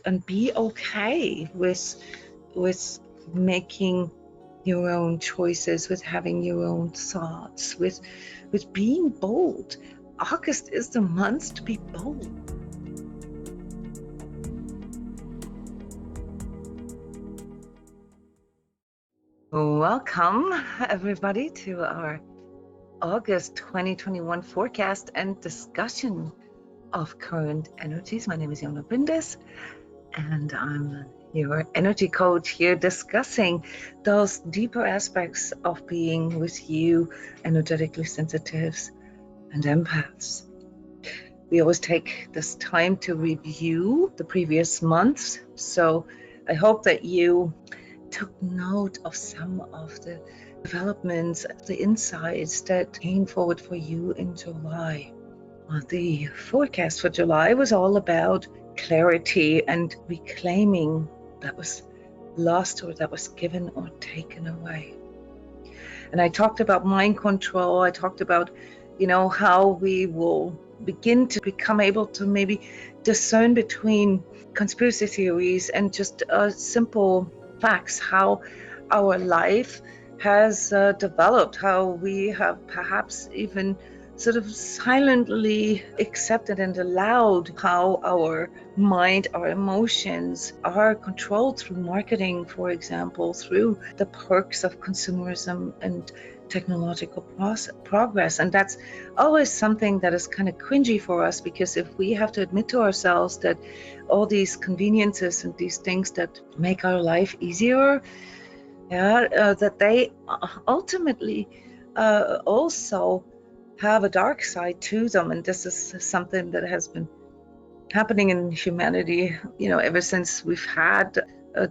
and be okay with making your own choices, with having your own thoughts, with being bold. August is the month to be bold. Welcome, everybody, to our August 2021 forecast and discussion of current energies. My name is Jona Bryndis, and I'm your energy coach here, discussing those deeper aspects of being with you, energetically sensitives and empaths. We always take this time to review the previous months, so I hope that you took note of some of the developments, the insights that came forward for you in July. The forecast for July was all about clarity and reclaiming that was lost or that was given or taken away. And I talked about mind control. I talked about, how we will begin to become able to maybe discern between conspiracy theories and just simple facts, how our life has developed, how we have perhaps even sort of silently accepted and allowed how our mind, our emotions are controlled through marketing, for example, through the perks of consumerism and technological progress. And that's always something that is kind of cringy for us, because if we have to admit to ourselves that all these conveniences and these things that make our life easier, that they ultimately also have a dark side to them. And this is something that has been happening in humanity, ever since we've had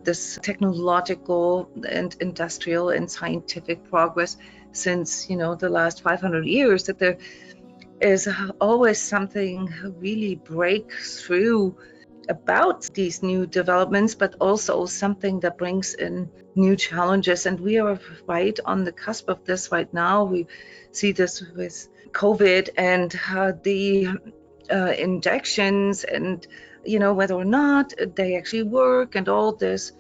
this technological and industrial and scientific progress since, the last 500 years, that there is always something really breakthrough about these new developments, but also something that brings in new challenges. And we are right on the cusp of this right now. We see this with COVID and the injections, and whether or not they actually work, and all this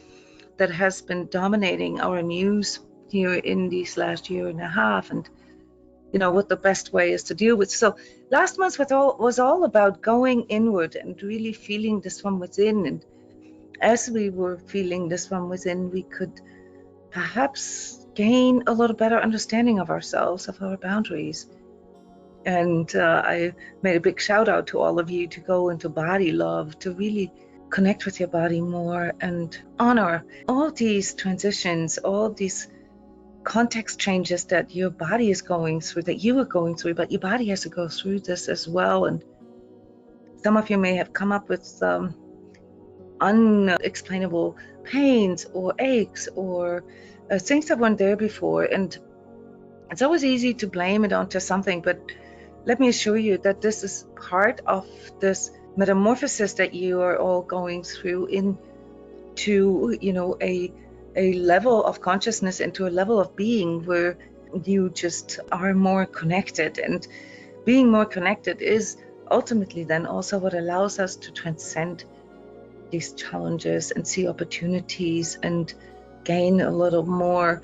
that has been dominating our news here in these last year and a half, and what the best way is to deal with. So last month was all about going inward and really feeling this from within. And as we were feeling this from within, we could perhaps gain a little better understanding of ourselves, of our boundaries. And I made a big shout out to all of you to go into body love, to really connect with your body more and honor all these transitions, all these context changes that your body is going through, that you are going through, but your body has to go through this as well. And some of you may have come up with unexplainable pains or aches or things that weren't there before. And it's always easy to blame it onto something, but let me assure you that this is part of this metamorphosis that you are all going through into, a level of consciousness, into a level of being where you just are more connected. And being more connected is ultimately then also what allows us to transcend these challenges and see opportunities and gain a little more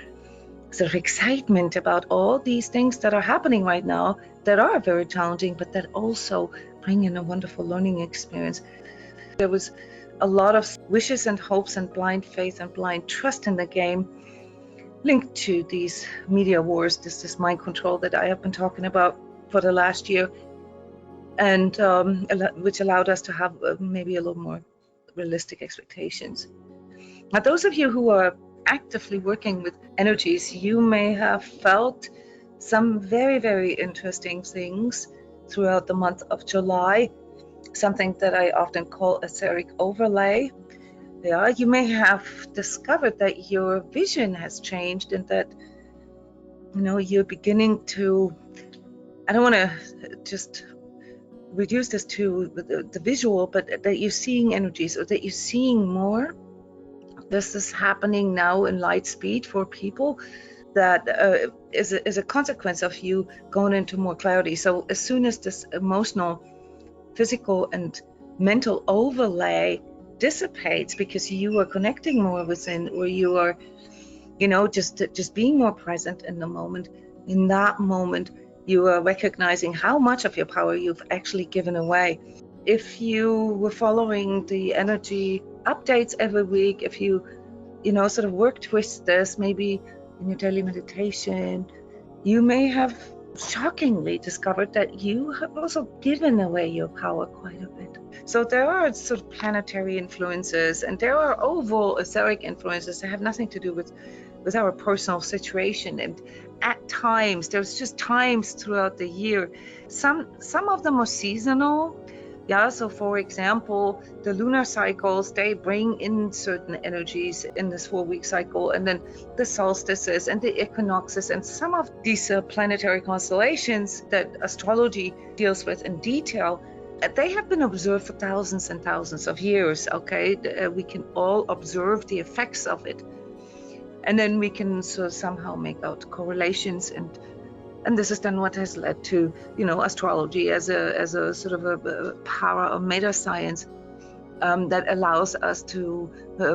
sort of excitement about all these things that are happening right now that are very challenging, but that also bring in a wonderful learning experience. There was a lot of wishes and hopes and blind faith and blind trust in the game linked to these media wars, this mind control that I have been talking about for the last year, and which allowed us to have maybe a little more realistic expectations. Now, those of you who are actively working with energies, you may have felt some very, very interesting things throughout the month of July, something that I often call etheric overlay. Yeah, you may have discovered that your vision has changed, and that you're beginning to, I don't want to just reduce this to the visual, but that you're seeing energies, or that you're seeing more. This is happening now in light speed for people. That is a consequence of you going into more clarity. So as soon as this emotional, physical, and mental overlay dissipates because you are connecting more within, or you are, just being more present in the moment. In that moment, you are recognizing how much of your power you've actually given away. If you were following the energy updates every week, if you sort of worked with this, maybe in your daily meditation, you may have shockingly discovered that you have also given away your power quite a bit. So there are sort of planetary influences, and there are overall etheric influences that have nothing to do with our personal situation. And at times, there's just times throughout the year, some of them are seasonal. Yeah, so for example, the lunar cycles, they bring in certain energies in this 4-week cycle, and then the solstices and the equinoxes and some of these planetary constellations that astrology deals with in detail, they have been observed for thousands and thousands of years, okay? We can all observe the effects of it. And then we can somehow make out correlations, and this is then what has led to, astrology as a sort of a power of meta science that allows us to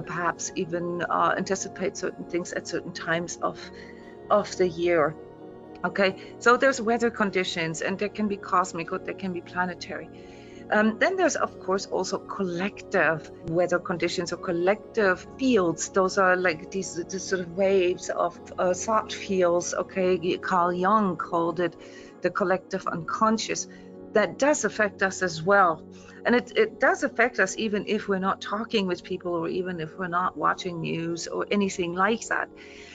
perhaps even anticipate certain things at certain times of the year. Okay, so there's weather conditions, and there can be cosmic or there can be planetary. Then there's, of course, also collective weather conditions or collective fields. Those are like these sort of waves of thought fields. Okay, Carl Jung called it the collective unconscious. That does affect us as well. And it does affect us even if we're not talking with people, or even if we're not watching news or anything like that,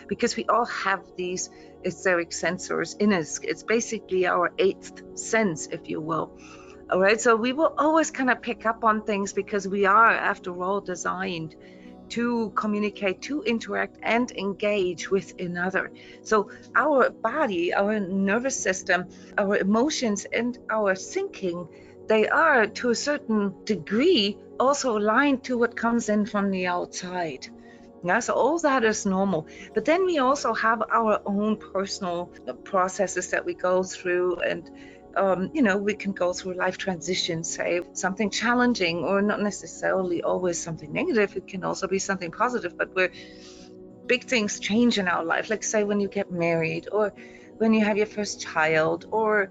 because we all have these etheric sensors in us. It's basically our 8th sense, if you will. All right, so we will always kind of pick up on things because we are, after all, designed to communicate, to interact and engage with another. So our body, our nervous system, our emotions and our thinking, they are to a certain degree also aligned to what comes in from the outside. Yeah, so all that is normal. But then we also have our own personal processes that we go through, and we can go through life transitions, say something challenging, or not necessarily always something negative. It can also be something positive, but where big things change in our life, like say when you get married, or when you have your first child, or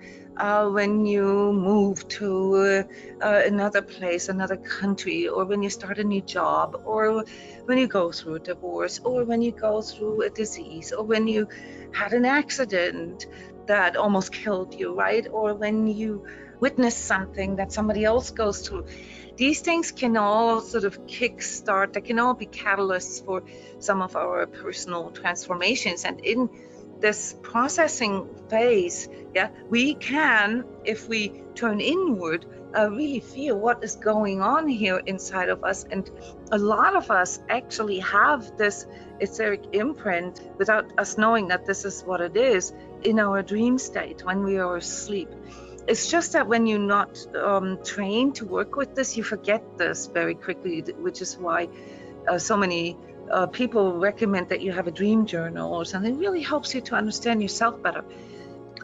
when you move to another place, another country, or when you start a new job, or when you go through a divorce, or when you go through a disease, or when you had an accident that almost killed you, right? Or when you witness something that somebody else goes through. These things can all sort of kickstart, they can all be catalysts for some of our personal transformations. And in this processing phase, we can, if we turn inward, really feel what is going on here inside of us. And a lot of us actually have this etheric imprint without us knowing that this is what it is in our dream state when we are asleep. It's just that when you're not trained to work with this, you forget this very quickly, which is why so many people recommend that you have a dream journal or something. It really helps you to understand yourself better.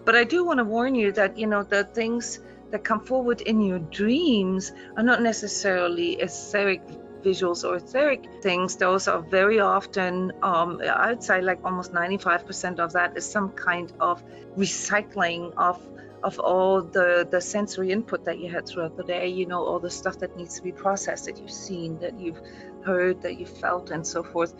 But I do want to warn you that, the things that come forward in your dreams are not necessarily etheric visuals or etheric things. Those are very often, I'd say like almost 95% of that is some kind of recycling of all the sensory input that you had throughout the day, all the stuff that needs to be processed, that you've seen, that you've heard, that you felt, and so forth.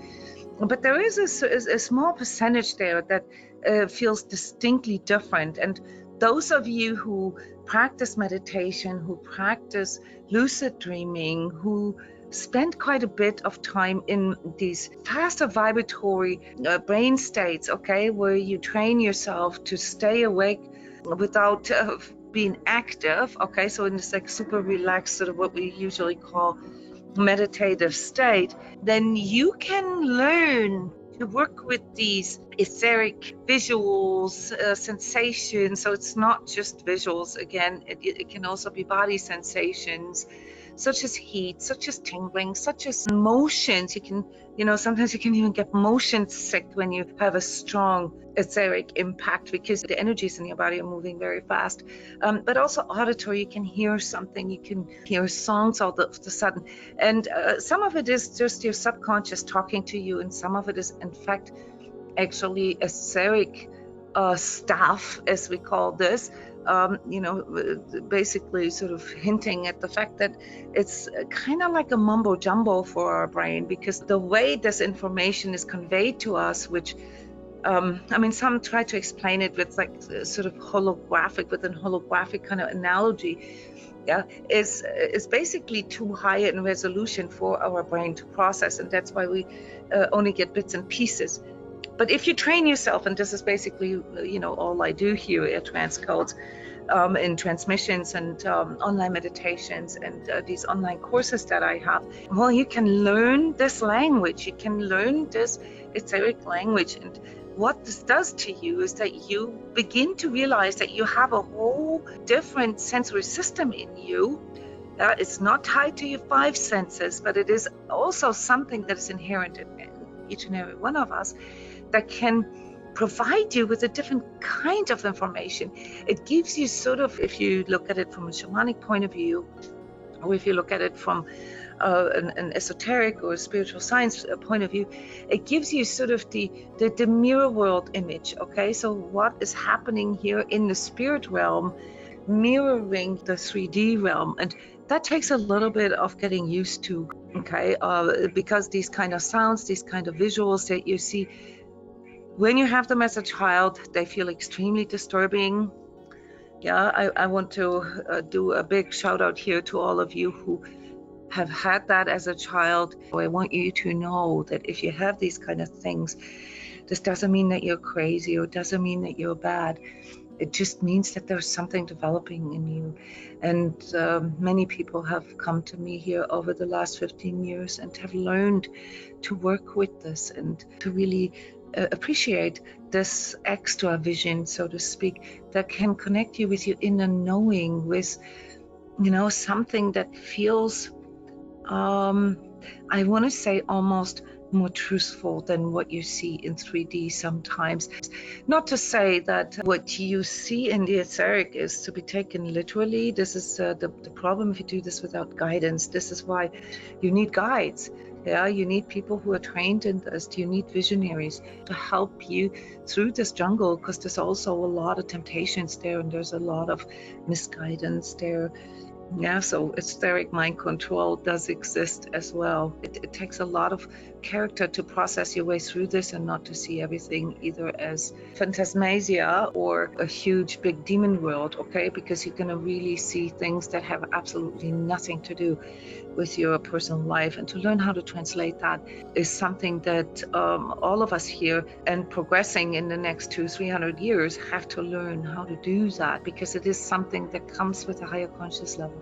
But there is a small percentage there that feels distinctly different. And those of you who practice meditation, who practice lucid dreaming, who spend quite a bit of time in these faster vibratory brain states, okay, where you train yourself to stay awake without being active, okay, so in this like super relaxed, sort of what we usually call meditative state, then you can learn to work with these etheric visuals, sensations. So it's not just visuals, again, it can also be body sensations. such as heat, such as tingling, such as motions. You can, sometimes you can even get motion sick when you have a strong etheric impact, because the energies in your body are moving very fast. But also auditory, you can hear something, you can hear songs all of a sudden. And some of it is just your subconscious talking to you, and some of it is, in fact, actually etheric staff, as we call this, basically sort of hinting at the fact that it's kind of like a mumbo jumbo for our brain, because the way this information is conveyed to us, which some try to explain it with like sort of holographic kind of analogy, is basically too high in resolution for our brain to process, and that's why we only get bits and pieces. But if you train yourself, and this is basically, all I do here at transCODES, in transmissions and online meditations and these online courses that I have, well, you can learn this language, you can learn this etheric language. And what this does to you is that you begin to realize that you have a whole different sensory system in you. It's not tied to your 5 senses, but it is also something that is inherent in each and every one of us, that can provide you with a different kind of information. It gives you sort of, if you look at it from a shamanic point of view, or if you look at it from an esoteric or spiritual science point of view, it gives you sort of the mirror world image. Okay, so what is happening here in the spirit realm, mirroring the 3D realm, and that takes a little bit of getting used to. Okay, because these kind of sounds, these kind of visuals that you see, when you have them as a child, they feel extremely disturbing. I want to do a big shout out here to all of you who have had that as a child. I want you to know that if you have these kind of things, this doesn't mean that you're crazy, or doesn't mean that you're bad. It just means that there's something developing in you. And many people have come to me here over the last 15 years and have learned to work with this and to really appreciate this extra vision, so to speak, that can connect you with your inner knowing, with something that feels I want to say almost more truthful than what you see in 3D sometimes. Not to say that what you see in the etheric is to be taken literally. This is the problem if you do this without guidance. This is why you need guides. You need people who are trained in this. You need visionaries to help you through this jungle, because there's also a lot of temptations there, and there's a lot of misguidance there. So etheric mind control does exist as well. It takes a lot of character to process your way through this, and not to see everything either as phantasmasia or a huge big demon world, okay? Because you're going to really see things that have absolutely nothing to do with your personal life. And to learn how to translate that is something that all of us here and progressing in the next 200-300 years have to learn how to do that, because it is something that comes with a higher conscious level.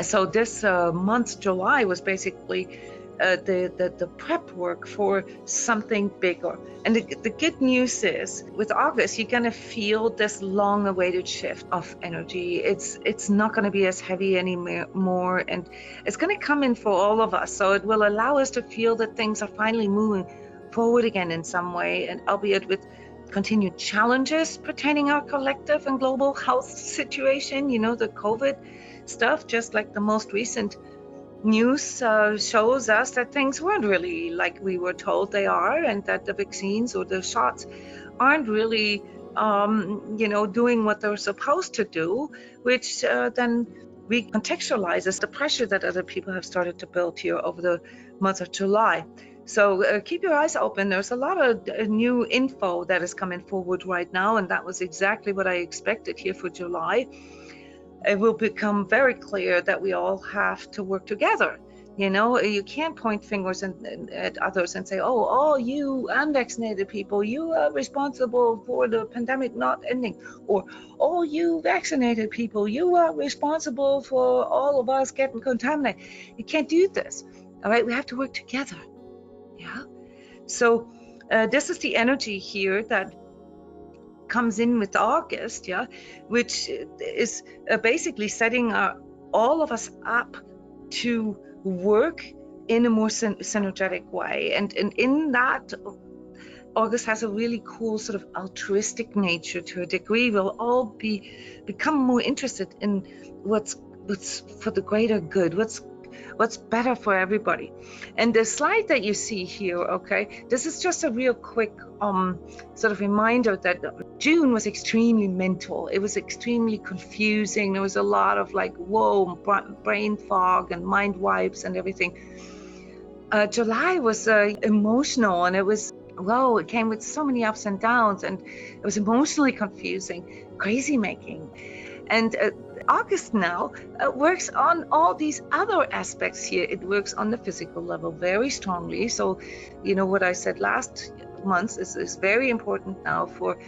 So this month, July, was basically the prep work for something bigger. And the good news is, with August, you're going to feel this long-awaited shift of energy. It's not going to be as heavy anymore, and it's going to come in for all of us. So it will allow us to feel that things are finally moving forward again in some way, and albeit with continued challenges pertaining our collective and global health situation, the COVID stuff, just like the most recent news shows us that things weren't really like we were told they are, and that the vaccines or the shots aren't really doing what they're supposed to do, which then recontextualizes the pressure that other people have started to build here over the month of July. So keep your eyes open. There's a lot of new info that is coming forward right now, and that was exactly what I expected here for July. It will become very clear that we all have to work together. You can't point fingers at others and say, oh, all you unvaccinated people, you are responsible for the pandemic not ending. Or, all you vaccinated people, you are responsible for all of us getting contaminated. You can't do this. All right, we have to work together. So this is the energy here that comes in with August, which is basically setting all of us up to work in a more synergetic way. And in that, August has a really cool sort of altruistic nature to a degree. We'll all become more interested in what's for the greater good, what's better for everybody. And the slide that you see here, okay, this is just a real quick sort of reminder that June was extremely mental. It was extremely confusing. There was a lot of like, whoa, brain fog and mind wipes and everything. July was emotional, and it was, whoa, it came with so many ups and downs, and it was emotionally confusing, crazy making. And August now works on all these other aspects here. It works on the physical level very strongly. So, you know, what I said last month is very important now for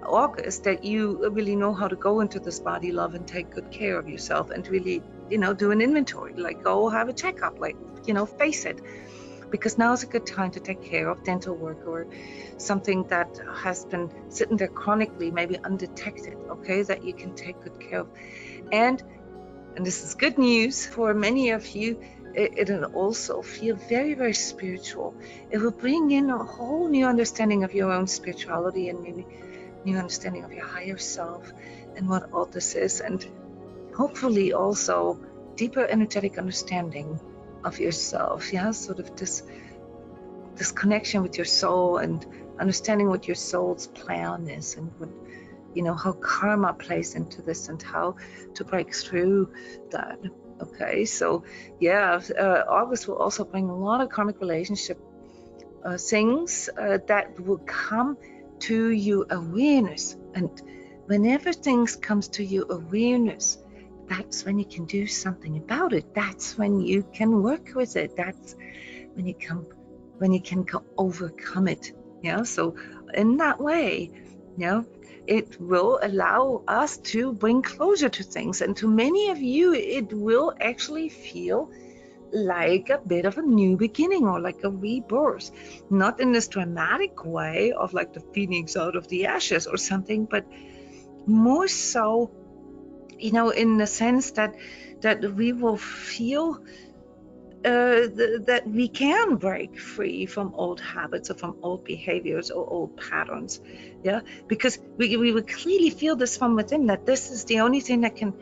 August, that you really know how to go into this body love and take good care of yourself and really, you know, do an inventory, like go have a checkup, like, you know, face it. Because now is a good time to take care of dental work or something that has been sitting there chronically, maybe undetected, okay, that you can take good care of. And this is good news for many of you, it'll also feel very, very spiritual. It will bring in a whole new understanding of your own spirituality, and maybe new understanding of your higher self and what all this is, and hopefully also deeper energetic understanding of yourself. Yeah, sort of this connection with your soul and understanding what your soul's plan is, and what, you know, how karma plays into this and how to break through that. Okay, so yeah, August will also bring a lot of karmic relationship things that will come to you awareness. And whenever things comes to you awareness, that's when you can do something about it. That's when you can work with it. That's when you can overcome it. Yeah. So in that way, you know, it will allow us to bring closure to things. And to many of you, it will actually feel like a bit of a new beginning, or like a rebirth, not in this dramatic way of like the phoenix out of the ashes or something, but more so, you know, in the sense that we will feel that we can break free from old habits or from old behaviors or old patterns. Yeah, because we will clearly feel this from within, that this is the only thing that can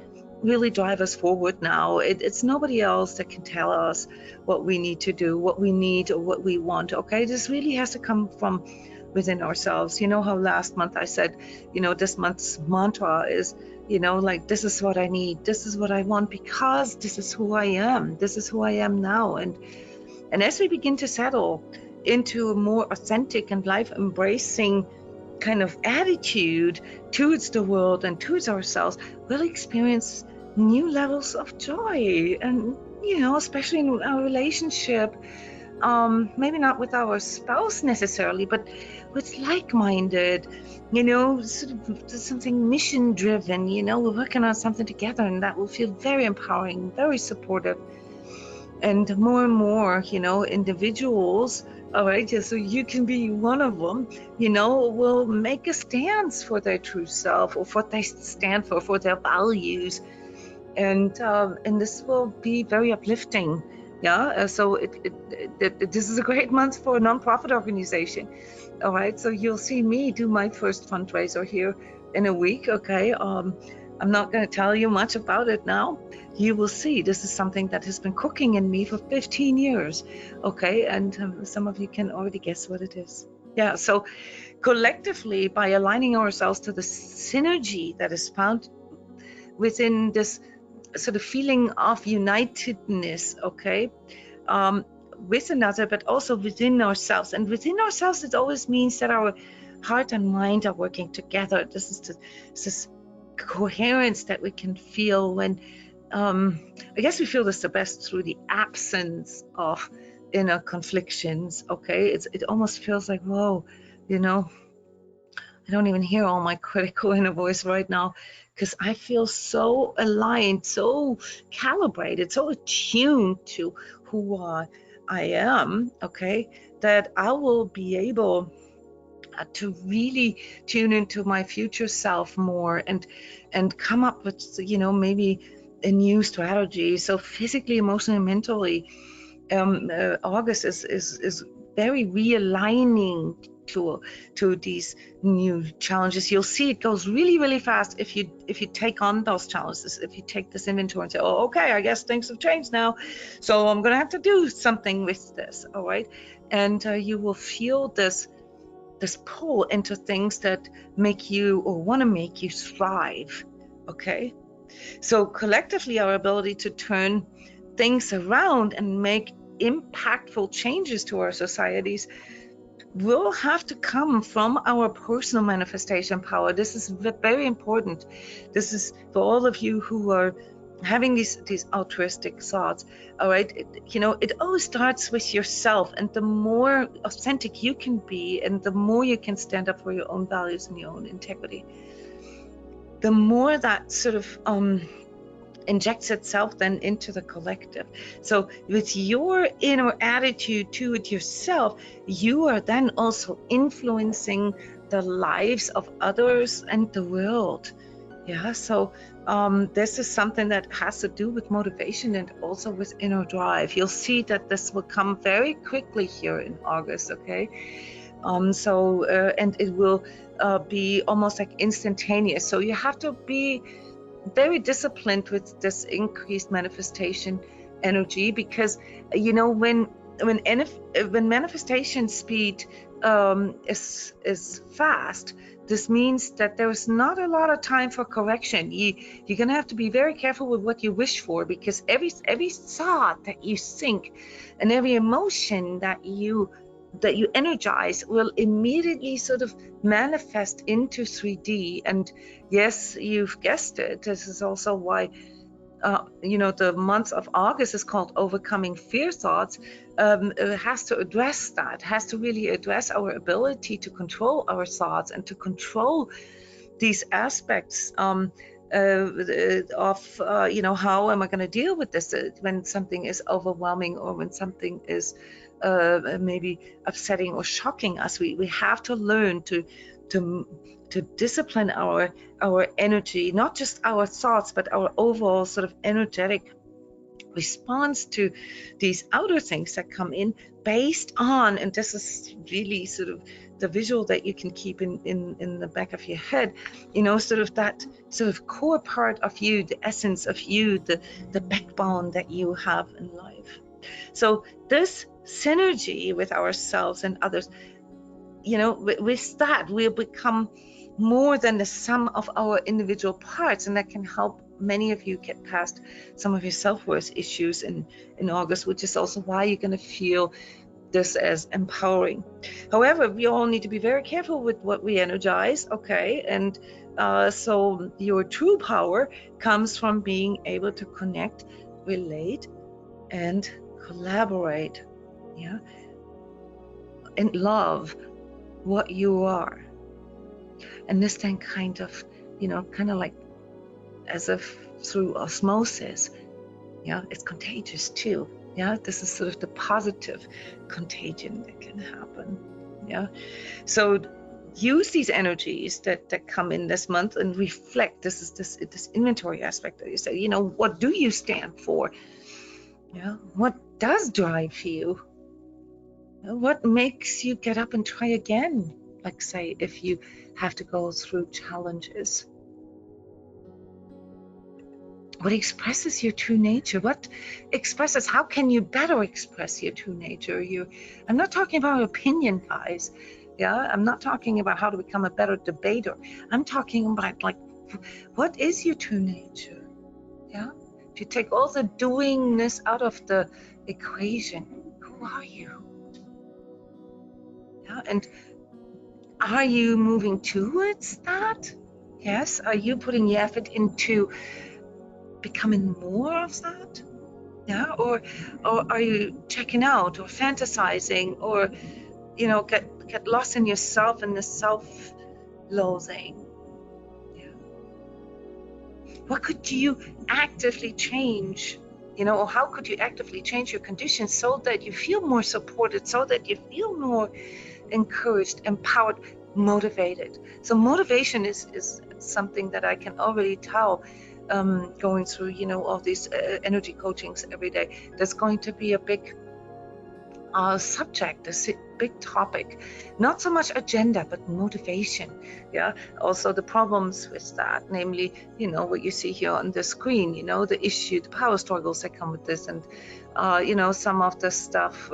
really drive us forward now. It's nobody else that can tell us what we need to do, what we need, or what we want. Okay, this really has to come from within ourselves. You know how last month I said, you know, this month's mantra is, you know, like, this is what I need, this is what I want, because this is who I am, this is who I am now. And as we begin to settle into a more authentic and life embracing kind of attitude towards the world and towards ourselves, we'll experience new levels of joy. And, you know, especially in our relationship, maybe not with our spouse necessarily, but with like-minded, you know, sort of something mission-driven. You know, we're working on something together, and that will feel very empowering, very supportive. And more, you know, individuals, all right, yeah, so you can be one of them, you know, will make a stance for their true self, or what they stand for their values. And this will be very uplifting. Yeah, so this is a great month for a nonprofit organization. All right, so you'll see me do my first fundraiser here in a week. Okay, I'm not going to tell you much about it now. You will see. This is something that has been cooking in me for 15 years. Okay, and some of you can already guess what it is. Yeah, so collectively, by aligning ourselves to the synergy that is found within this sort of feeling of unitedness, okay, with another, but also within ourselves. And within ourselves, it always means that our heart and mind are working together. This is this coherence that we can feel when, I guess we feel this the best through the absence of inner conflictions, okay? It almost feels like, whoa, you know, I don't even hear all my critical inner voice right now, because I feel so aligned, so calibrated, so attuned to who I am, okay, that I will be able to really tune into my future self more, and come up with, you know, maybe a new strategy. So physically, emotionally, mentally, August is very realigning to these new challenges. You'll see it goes really, really fast if you take on those challenges, if you take this inventory and say, oh, okay, I guess things have changed now, so I'm gonna have to do something with this. All right. And you will feel this pull into things that make you or want to make you thrive. Okay. So collectively, our ability to turn things around and make impactful changes to our societies will have to come from our personal manifestation power. This is very important. This is for all of you who are having these altruistic thoughts. All right, it always starts with yourself, and the more authentic you can be, and the more you can stand up for your own values and your own integrity, the more that sort of injects itself then into the collective. So with your inner attitude to it yourself, you are then also influencing the lives of others and the world. Yeah, so this is something that has to do with motivation and also with inner drive. You'll see that this will come very quickly here in August, okay? And it will be almost like instantaneous. So you have to be very disciplined with this increased manifestation energy, because when manifestation speed is fast, this means that there's not a lot of time for correction. You're gonna have to be very careful with what you wish for, because every thought that you think and every emotion that you energize will immediately sort of manifest into 3D. And yes, you've guessed it, this is also why the month of August is called Overcoming Fear Thoughts. It has to address that, has to really address our ability to control our thoughts and to control these aspects of how am I going to deal with this when something is overwhelming, or when something is maybe upsetting or shocking us. We have to learn to discipline our energy, not just our thoughts, but our overall sort of energetic response to these outer things that come in, based on, and this is really sort of the visual that you can keep in the back of your head, sort of that sort of core part of you, the essence of you, the backbone that you have in life. So this synergy with ourselves and others, with that we'll become more than the sum of our individual parts, and that can help many of you get past some of your self-worth issues in August, which is also why you're going to feel this as empowering. However, we all need to be very careful with what we energize, okay? And so your true power comes from being able to connect, relate, and collaborate, yeah, and love what you are. And this then kind of like as if through osmosis, yeah, it's contagious too. Yeah, this is sort of the positive contagion that can happen. Yeah, so use these energies that come in this month and reflect. This is this inventory aspect that you say, what do you stand for? Yeah, what does drive you? What makes you get up and try again? Like, say, if you have to go through challenges. What expresses your true nature? What expresses, how can you better express your true nature? I'm not talking about opinion, guys. Yeah, I'm not talking about how to become a better debater. I'm talking about, like, what is your true nature? Yeah, if you take all the doingness out of the equation, who are you? Yeah, and are you moving towards that? Yes, are you putting the effort into becoming more of that? Yeah, or are you checking out or fantasizing, or get lost in yourself and the self-loathing? Yeah. What could you actively change? Or how could you actively change your conditions so that you feel more supported, so that you feel more encouraged, empowered, motivated? So motivation is something that I can already tell going through, you know, all these energy coachings every day, there's going to be a big subject, a big topic, not so much agenda, but motivation. Yeah. Also the problems with that, namely, you know, what you see here on the screen, you know, the issue, the power struggles that come with this, and you know, some of the stuff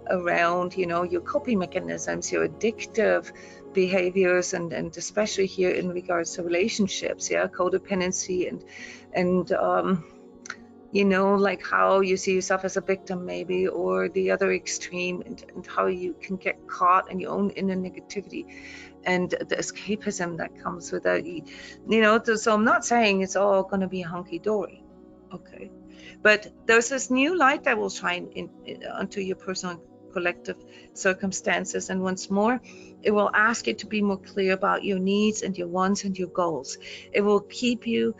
around, you know, your coping mechanisms, your addictive behaviors, and especially here in regards to relationships, yeah, codependency, and you know, like how you see yourself as a victim maybe, or the other extreme, and how you can get caught in your own inner negativity and the escapism that comes with that. You know, so I'm not saying it's all going to be hunky-dory, okay, but there's this new light that will shine onto your personal and collective circumstances, and once more it will ask you to be more clear about your needs and your wants and your goals. It will keep you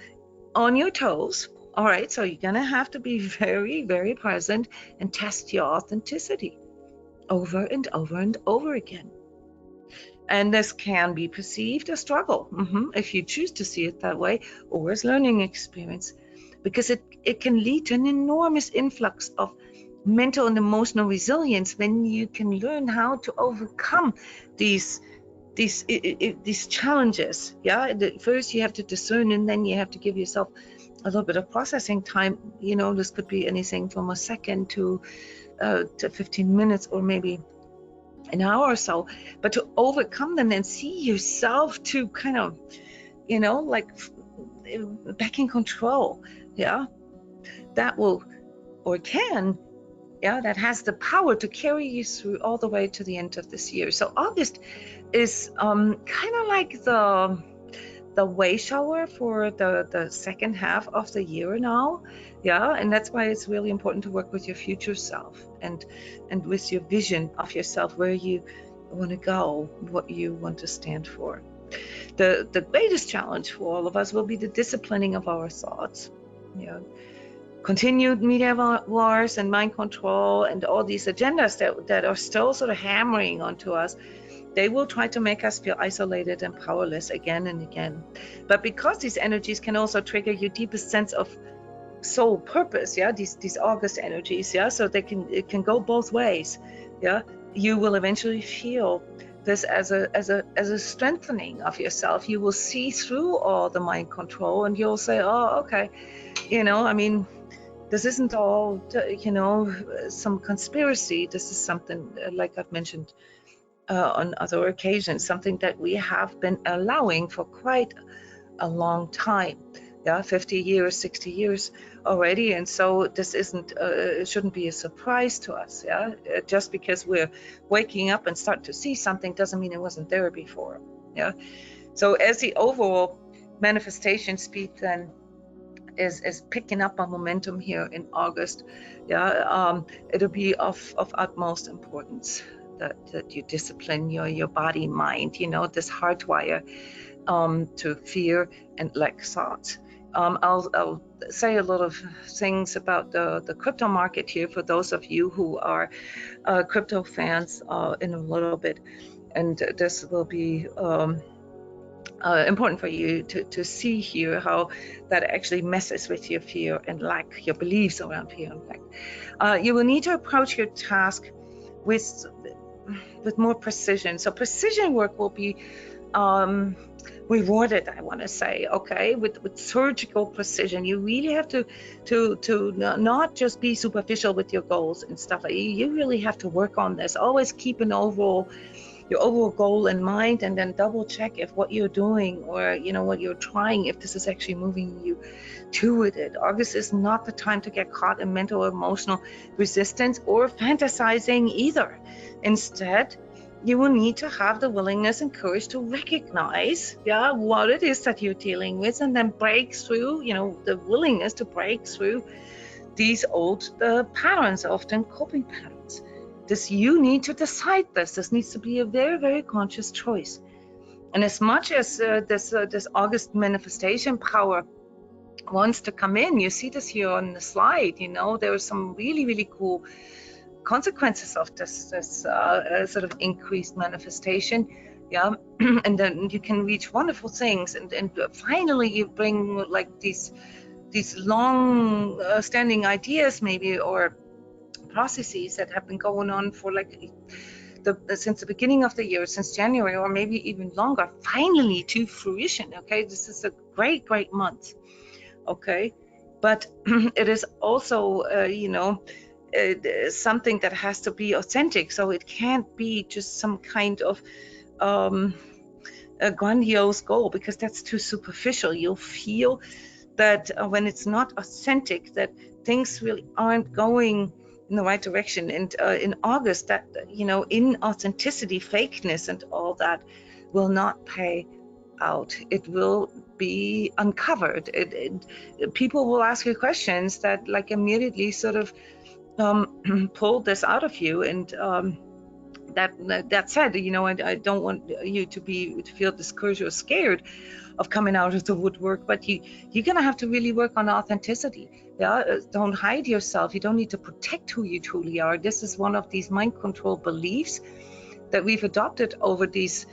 on your toes. All right, so you're gonna have to be very, very present and test your authenticity over and over and over again. And this can be perceived as struggle, if you choose to see it that way, or as learning experience, because it can lead to an enormous influx of mental and emotional resilience when you can learn how to overcome these challenges. Yeah, first you have to discern, and then you have to give yourself a little bit of processing time. You know, this could be anything from a second to 15 minutes, or maybe an hour or so, but to overcome them and see yourself to kind of, you know, like back in control. Yeah, that will, or can, yeah, that has the power to carry you through all the way to the end of this year. So August is kind of like the way shower for the second half of the year now. Yeah, and that's why it's really important to work with your future self, and with your vision of yourself, where you want to go, what you want to stand for. The greatest challenge for all of us will be the disciplining of our thoughts. Yeah, continued media wars and mind control and all these agendas that are still sort of hammering onto us. They will try to make us feel isolated and powerless again and again. But because these energies can also trigger your deepest sense of soul purpose, yeah, these August energies, yeah, so it can go both ways. Yeah, you will eventually feel this as a strengthening of yourself. You will see through all the mind control, and you'll say, oh, okay, you know, I mean, this isn't all, you know, some conspiracy. This is something, like I've mentioned on other occasions, something that we have been allowing for quite a long time. Yeah, 50 years, 60 years already. And so this it shouldn't be a surprise to us. Yeah, just because we're waking up and start to see something doesn't mean it wasn't there before. Yeah, so as the overall manifestation speed then is picking up on momentum here in August, yeah, it'll be of utmost importance that you discipline your body, mind, you know, this hardwire to fear and lack thoughts. I'll say a lot of things about the crypto market here for those of you who are crypto fans in a little bit, and this will be important for you to see here how that actually messes with your fear and lack, your beliefs around fear and lack. You will need to approach your task with more precision. So precision work will be rewarded, I want to say, okay, with surgical precision. You really have to not just be superficial with your goals and stuff. You really have to work on this. Always keep your overall goal in mind, and then double check if what you're doing, or you know, what you're trying, if this is actually moving you toward it. August is not the time to get caught in mental or emotional resistance or fantasizing either. Instead, you will need to have the willingness and courage to recognize, yeah, what it is that you're dealing with, and then break through, you know, the willingness to break through these old patterns, often coping patterns. You need to decide this. This needs to be a very, very conscious choice. And as much as this August manifestation power wants to come in, you see this here on the slide, you know, there are some really, really cool consequences of this sort of increased manifestation. yeah. And then you can reach wonderful things, and finally you bring like these long standing ideas maybe, or processes that have been going on for like since the beginning of the year, since January, or maybe even longer, finally to fruition. Okay, this is a great month. Okay, but it is also something that has to be authentic, so it can't be just some kind of a grandiose goal, because that's too superficial. You'll feel that when it's not authentic, that things really aren't going in the right direction. And in August, that inauthenticity, fakeness, and all that will not pay out. It will be uncovered. People will ask you questions that like immediately sort of pull this out of you. And that said, I don't want you to feel discouraged or scared of coming out of the woodwork, but you're gonna have to really work on authenticity. Yeah, don't hide yourself. You don't need to protect who you truly are. This is one of these mind control beliefs that we've adopted over these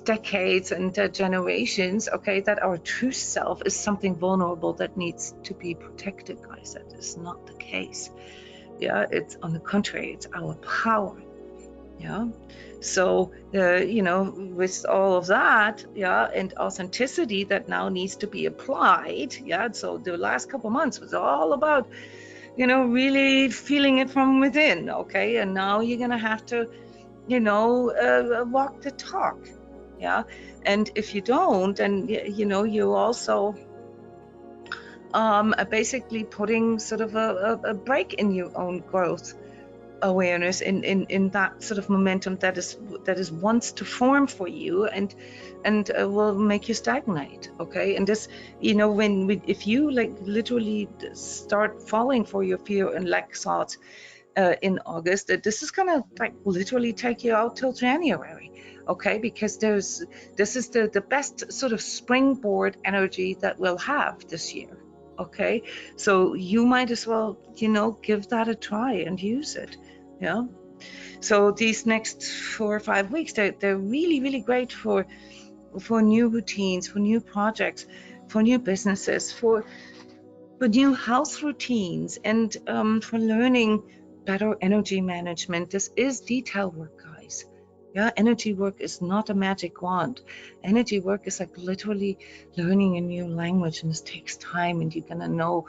decades and generations. Okay, that our true self is something vulnerable that needs to be protected. Guys, that is not the case. Yeah, it's on the contrary, it's our power. Yeah, so with all of that, yeah, and authenticity that now needs to be applied. Yeah, so the last couple months was all about really feeling it from within. Okay, and now you're gonna have to walk the talk. Yeah, and if you don't, then you also basically putting sort of a break in your own growth awareness, in that sort of momentum that is wants to form for you, and will make you stagnate. Okay, and this, if you like literally start falling for your fear and lack thoughts in August, this is gonna like literally take you out till January. Okay, because this is the best sort of springboard energy that we'll have this year. Okay, so you might as well give that a try and use it. Yeah, so these next 4 or 5 weeks, they're really great for new routines, for new projects, for new businesses, for new health routines, and for learning better energy management. This is detail work, guys. Yeah, energy work is not a magic wand. Energy work is like literally learning a new language, and this takes time, and you're gonna know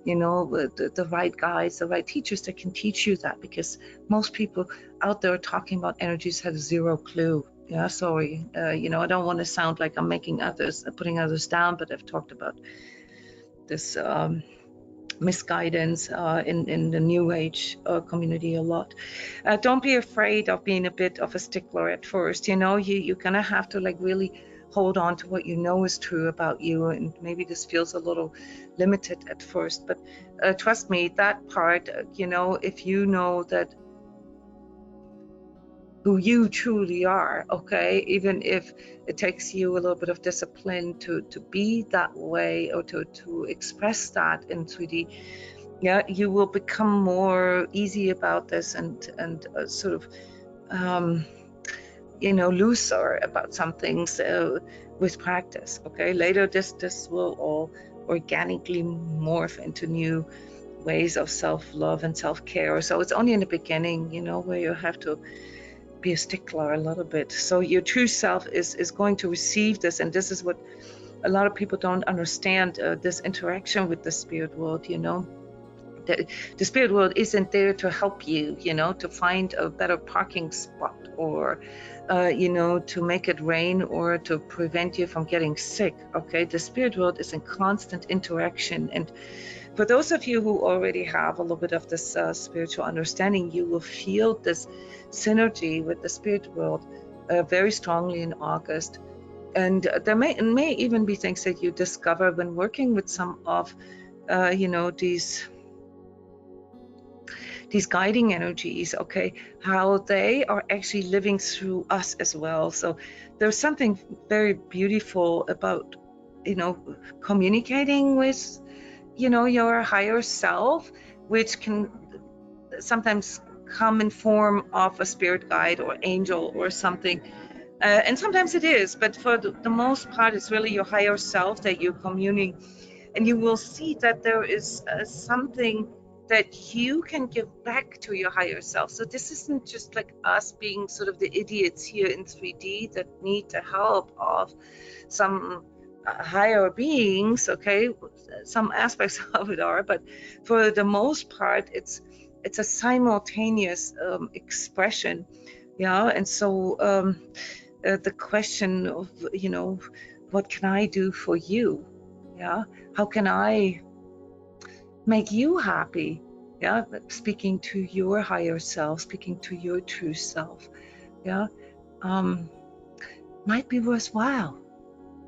the right guides, the right teachers that can teach you that, because most people out there talking about energies have zero clue. Yeah, sorry, I don't want to sound like I'm putting others down, but I've talked about this misguidance in the New Age community a lot. Don't be afraid of being a bit of a stickler at first. You're gonna have to like really hold on to what you know is true about you, and maybe this feels a little limited at first, but trust me, that part, if you know that who you truly are, okay, even if it takes you a little bit of discipline to be that way, or to express that in 3D, yeah, you will become more easy about this, and sort of looser about some things with practice. Okay, later this will all organically morph into new ways of self-love and self-care. So it's only in the beginning, where you have to be a stickler a little bit. So your true self is going to receive this, and this is what a lot of people don't understand, this interaction with the spirit world. The spirit world isn't there to help you, to find a better parking spot, or to make it rain, or to prevent you from getting sick. Okay, the spirit world is in constant interaction, and for those of you who already have a little bit of this spiritual understanding, you will feel this synergy with the spirit world very strongly in August. And there may even be things that you discover when working with some of these guiding energies, okay, how they are actually living through us as well. So there's something very beautiful about communicating with your higher self, which can sometimes come in form of a spirit guide or angel or something And sometimes it is, but for the most part, it's really your higher self that you're communing, and you will see that there is something that you can give back to your higher self. So this isn't just like us being sort of the idiots here in 3D that need the help of some higher beings. Okay, some aspects of it are, but for the most part, it's a simultaneous expression. Yeah, and so the question of, you know, what can I do for you? Yeah, how can I make you happy? Yeah, speaking to your higher self, speaking to your true self. Yeah, might be worthwhile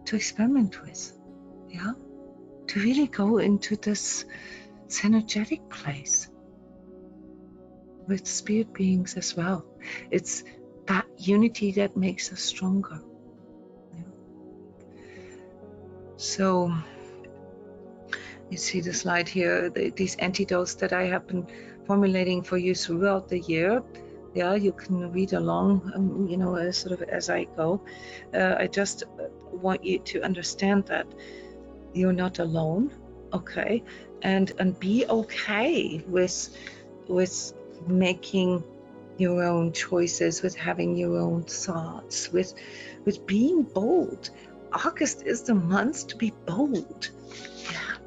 to experiment with. Yeah, to really go into this synergetic place with spirit beings as well. It's that unity that makes us stronger. Yeah. So you see the slide here, these antidotes that I have been formulating for you throughout the year. Yeah, you can read along, you know, sort of as I go. I just want you to understand that you're not alone, okay, and be okay with making your own choices, with having your own thoughts, with being bold. August is the month to be bold. Yeah,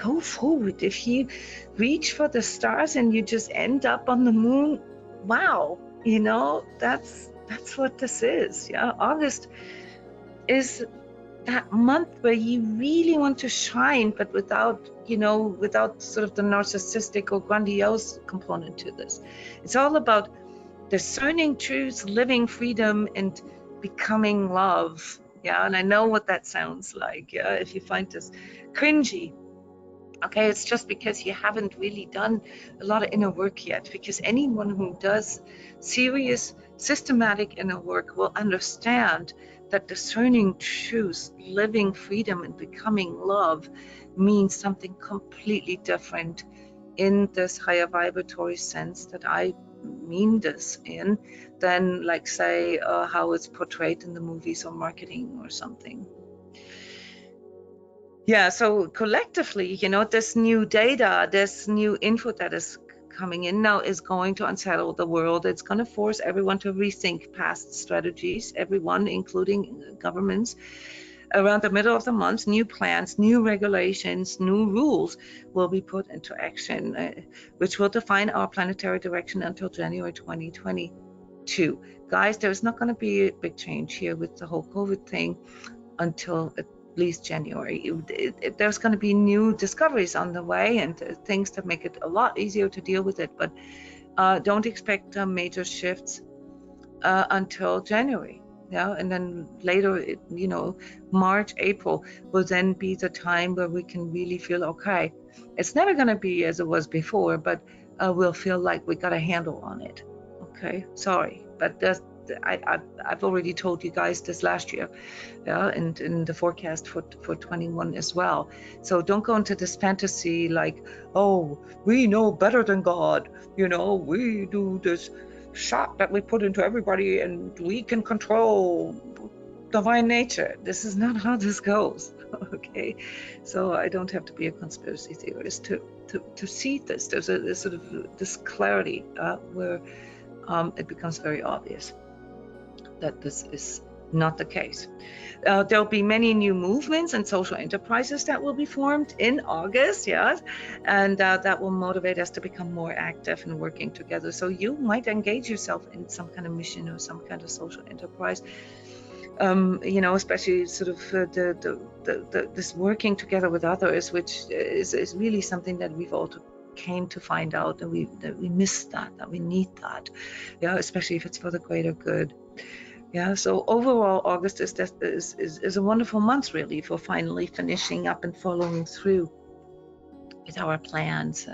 go forward. If you reach for the stars and you just end up on the moon, wow, you know, that's what this is. Yeah, August is that month where you really want to shine, but without, you know, without sort of the narcissistic or grandiose component to this. It's all about discerning truth, living freedom, and becoming love. Yeah, and I know what that sounds like. Yeah, if you find this cringy, okay, it's just because you haven't really done a lot of inner work yet. Because anyone who does serious, systematic inner work will understand that discerning truth, living freedom, and becoming love means something completely different in this higher vibratory sense that I mean this in, than, like, say, how it's portrayed in the movies or marketing or something. Yeah, so collectively, you know, this new data, this new info that is coming in now is going to unsettle the world. It's going to force everyone to rethink past strategies, everyone, including governments. Around the middle of the month, new plans, new regulations, new rules will be put into action, which will define our planetary direction until January 2022. Guys, there's not going to be a big change here with the whole COVID thing until at least January. There's going to be new discoveries on the way and things that make it a lot easier to deal with it, but don't expect major shifts until January. Yeah, and then later, you know, March, April will then be the time where we can really feel okay. It's never going to be as it was before, but we'll feel like we got a handle on it. Okay, sorry, but I've already told you guys this last year, yeah, and in the forecast for 21 as well. So don't go into this fantasy like, oh, we know better than God, you know, we do this shot that we put into everybody and we can control divine nature. This is not how this goes. Okay, so I don't have to be a conspiracy theorist to see this. There's a sort of this clarity where it becomes very obvious that this is not the case. There'll be many new movements and social enterprises that will be formed in August, yes, and that will motivate us to become more active and working together. So you might engage yourself in some kind of mission or some kind of social enterprise, you know, especially sort of this working together with others, which is really something that we've all came to find out that we miss that we need that, yeah, especially if it's for the greater good. Yeah, so overall, August is a wonderful month, really, for finally finishing up and following through with our plans,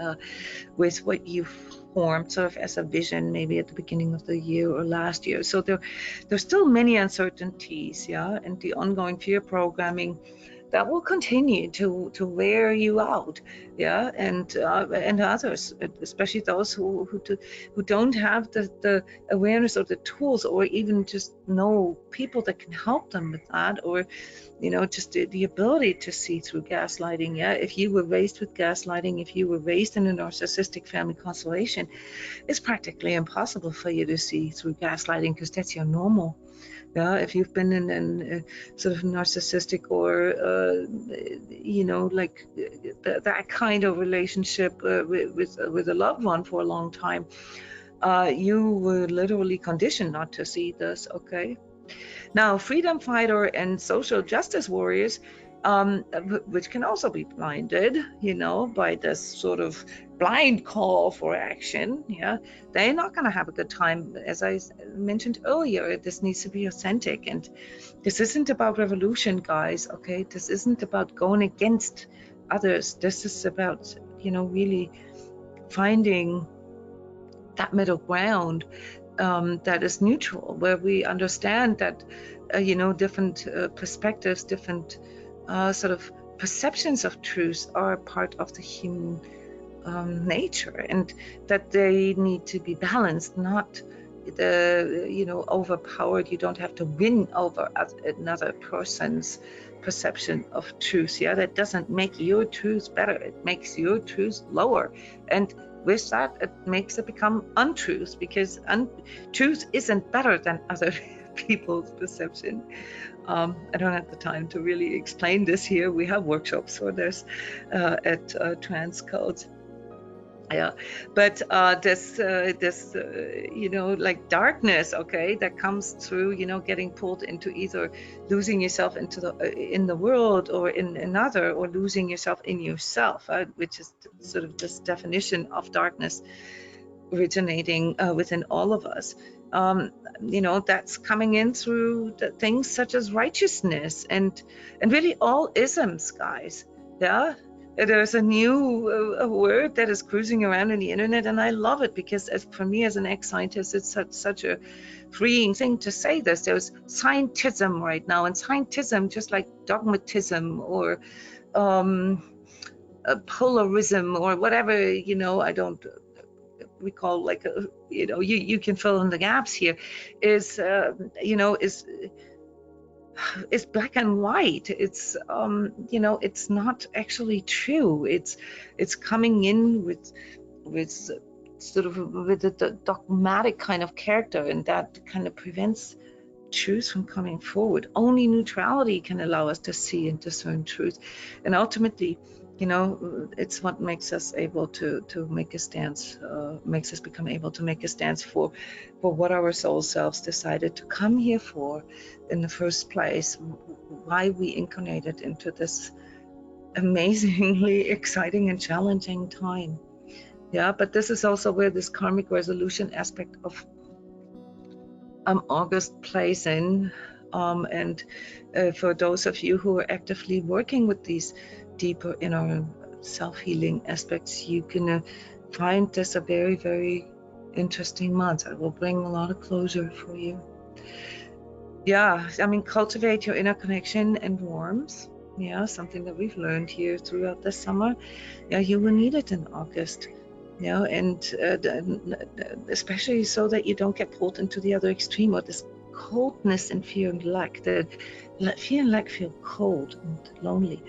with what you've formed sort of as a vision, maybe at the beginning of the year or last year. So there's still many uncertainties, yeah, and the ongoing fear programming that will continue to wear you out, yeah, and others, especially those who don't have the awareness or the tools, or even just know people that can help them with that, or just the ability to see through gaslighting. Yeah, if you were raised with gaslighting, if you were raised in a narcissistic family constellation, it's practically impossible for you to see through gaslighting, because that's your normal. Yeah, if you've been in sort of narcissistic or like that kind of relationship with a loved one for a long time, you were literally conditioned not to see this. Okay. Now, freedom fighter and social justice warriors, which can also be blinded, by this sort of blind call for action, yeah, they're not going to have a good time. As I mentioned earlier, this needs to be authentic, and this isn't about revolution, guys. Okay, this isn't about going against others. This is about, really finding that middle ground, that is neutral, where we understand that different perspectives, different sort of perceptions of truth are part of the human nature, and that they need to be balanced, not overpowered. You don't have to win over another person's perception of truth. Yeah, that doesn't make your truth better. It makes your truth lower, and with that, it makes it become untruth, because truth isn't better than other people's perception. I don't have the time to really explain this here. We have workshops for this at transCODES. Yeah, but this like darkness, okay, that comes through, getting pulled into either losing yourself into in the world, or in another, or losing yourself in yourself, which is sort of this definition of darkness originating within all of us. That's coming in through the things such as righteousness and really all isms, guys. Yeah. There's a new word that is cruising around in the internet, and I love it, because for me as an ex-scientist, it's such a freeing thing to say this. There's scientism right now, and scientism, just like dogmatism or polarism or whatever, I don't recall, like you can fill in the gaps here, is is black and white. It's it's not actually true. It's coming in with sort of with the dogmatic kind of character, and that kind of prevents truth from coming forward. Only neutrality can allow us to see and discern truth, and ultimately, it's what makes us able to make a stance, makes us become able to make a stance for what our soul selves decided to come here for in the first place, why we incarnated into this amazingly exciting and challenging time. Yeah, but this is also where this karmic resolution aspect of August plays in, and for those of you who are actively working with these deeper inner self-healing aspects, you can find this a very, very interesting month. It will bring a lot of closure for you. Yeah, I mean, cultivate your inner connection and warmth. Yeah, something that we've learned here throughout the summer. Yeah, you will need it in August. And especially so that you don't get pulled into the other extreme, or this coldness and fear and lack. That fear and lack feel cold and lonely.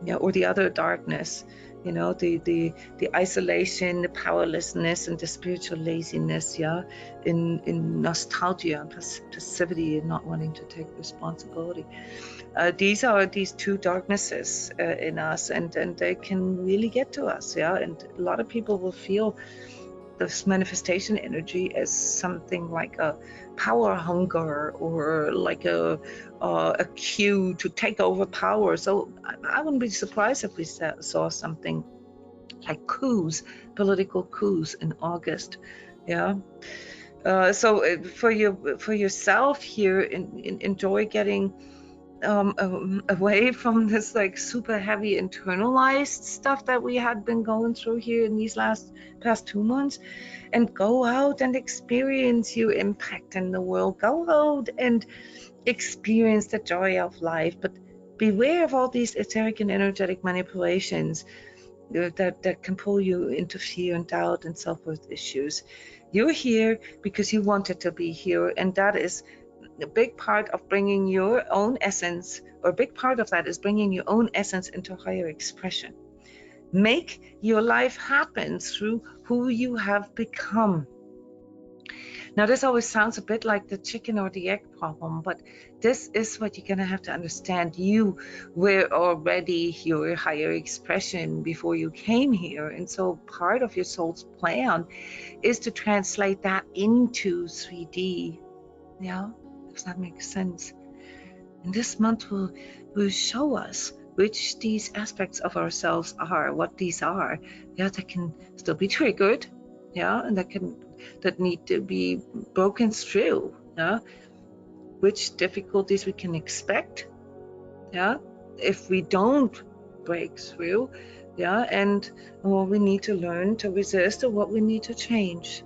Yeah, or the other darkness, the isolation, the powerlessness, and the spiritual laziness. Yeah, in nostalgia and passivity, and not wanting to take responsibility. These are these two darknesses in us, and they can really get to us. Yeah, and a lot of people will feel this manifestation energy as something like a power hunger, or like a cue to take over power. So I wouldn't be surprised if we saw something like coups, political coups in August. Yeah. So for yourself here, enjoy getting away from this like super heavy internalized stuff that we had been going through here in these past 2 months, and go out and experience your impact in the world. Go out and experience the joy of life, but beware of all these etheric and energetic manipulations that can pull you into fear and doubt and self-worth issues. You're here because you wanted to be here, and that is a big part of bringing your own essence, or a big part of that is bringing your own essence into higher expression. Make your life happen through who you have become. Now, this always sounds a bit like the chicken or the egg problem, but this is what you're going to have to understand. You were already your higher expression before you came here. And so part of your soul's plan is to translate that into 3D. Yeah, if that makes sense. And this month will show us which these aspects of ourselves are, what these are. Yeah, that can still be triggered. Yeah, and that need to be broken through. Yeah, which difficulties we can expect. Yeah, if we don't break through. Yeah, and what we need to learn to resist, or what we need to change.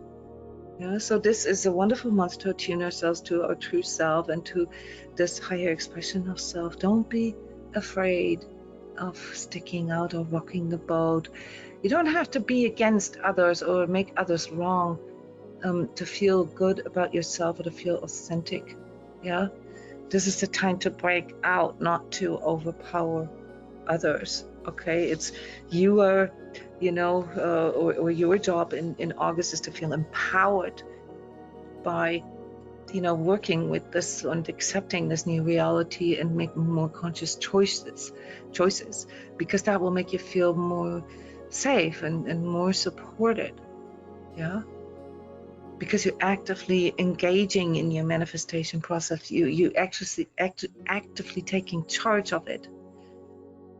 Yeah, so this is a wonderful month to attune ourselves to our true self and to this higher expression of self. Don't be afraid of sticking out or rocking the boat. You don't have to be against others or make others wrong to feel good about yourself or to feel authentic. Yeah, this is the time to break out, not to overpower others. Okay, it's you are, or your job in August is to feel empowered by, working with this and accepting this new reality and making more conscious choices, because that will make you feel more safe and more supported. Yeah, because you're actively engaging in your manifestation process. You actually actively taking charge of it.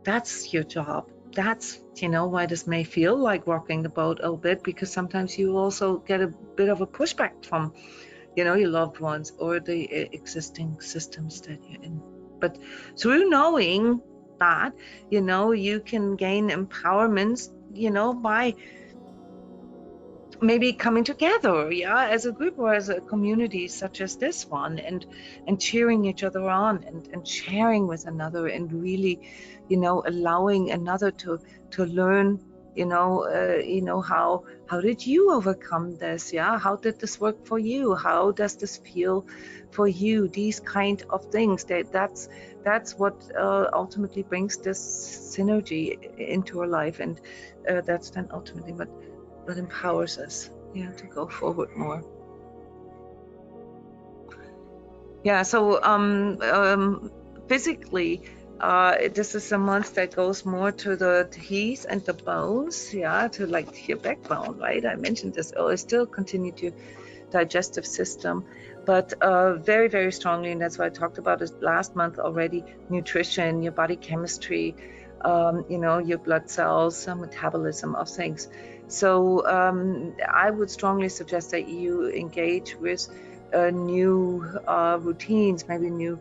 That's your job. That's, why this may feel like rocking the boat a little bit, because sometimes you also get a bit of a pushback from, your loved ones or the existing systems that you're in. But through knowing that, you can gain empowerment, by maybe coming together, as a group or as a community such as this one, and cheering each other on and sharing with another, and really, allowing another to learn, how did you overcome this? Yeah, how did this work for you? How does this feel for you? These kind of things, that's what ultimately brings this synergy into our life, and that's then ultimately what empowers us, to go forward more. Yeah, so physically, this is a month that goes more to the teeth and the bones, to like your backbone, right? I mentioned this earlier. Still continue to digestive system, but very, very strongly, and that's why I talked about it last month already, nutrition, your body chemistry, your blood cells, metabolism of things. So I would strongly suggest that you engage with new routines, maybe new.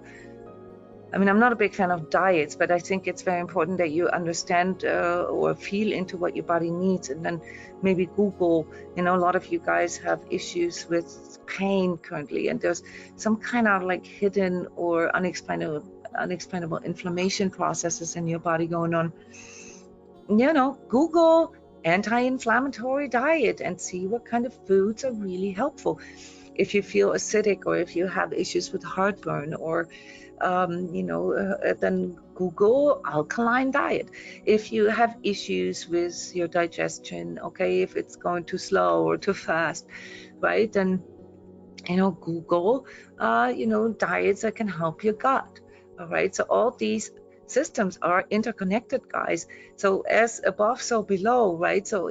I mean, I'm not a big fan of diets, but I think it's very important that you understand or feel into what your body needs, and then maybe Google. A lot of you guys have issues with pain currently, and there's some kind of like hidden or unexplainable inflammation processes in your body going on. Google anti-inflammatory diet and see what kind of foods are really helpful. If you feel acidic, or if you have issues with heartburn, or then Google alkaline diet. If you have issues with your digestion, okay, if it's going too slow or too fast, right, then Google diets that can help your gut. All right, so all these systems are interconnected, guys. So as above, so below, right? So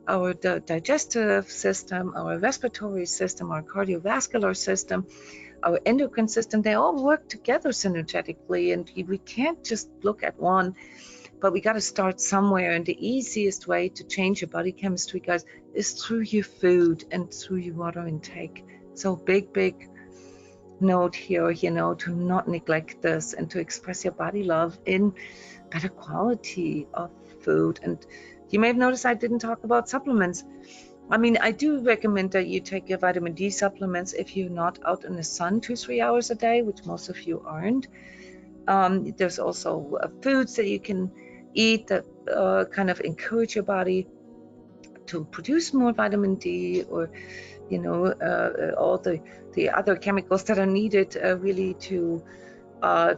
our digestive system, our respiratory system, our cardiovascular system, our endocrine system, they all work together synergetically, and we can't just look at one, but we got to start somewhere. And the easiest way to change your body chemistry, guys, is through your food and through your water intake. So big note here, to not neglect this, and to express your body love in better quality of food. And you may have noticed I didn't talk about supplements. I mean, I do recommend that you take your vitamin D supplements if you're not out in the sun 2-3 hours a day, which most of you aren't. There's also foods that you can eat that kind of encourage your body to produce more vitamin D, or all the other chemicals that are needed really to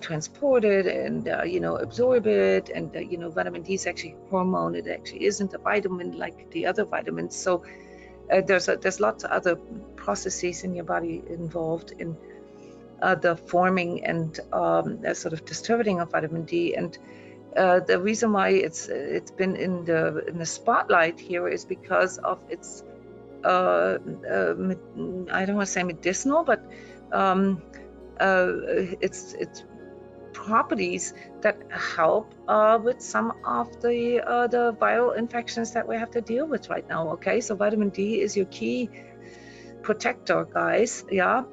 transport it and absorb it. And vitamin D is actually a hormone. It actually isn't a vitamin like the other vitamins. So there's lots of other processes in your body involved in the forming and sort of distributing of vitamin D. And the reason why it's been in the spotlight here is because of its I don't want to say medicinal, but its properties that help with some of the viral infections that we have to deal with right now. Okay, so vitamin D is your key protector, guys. Yeah.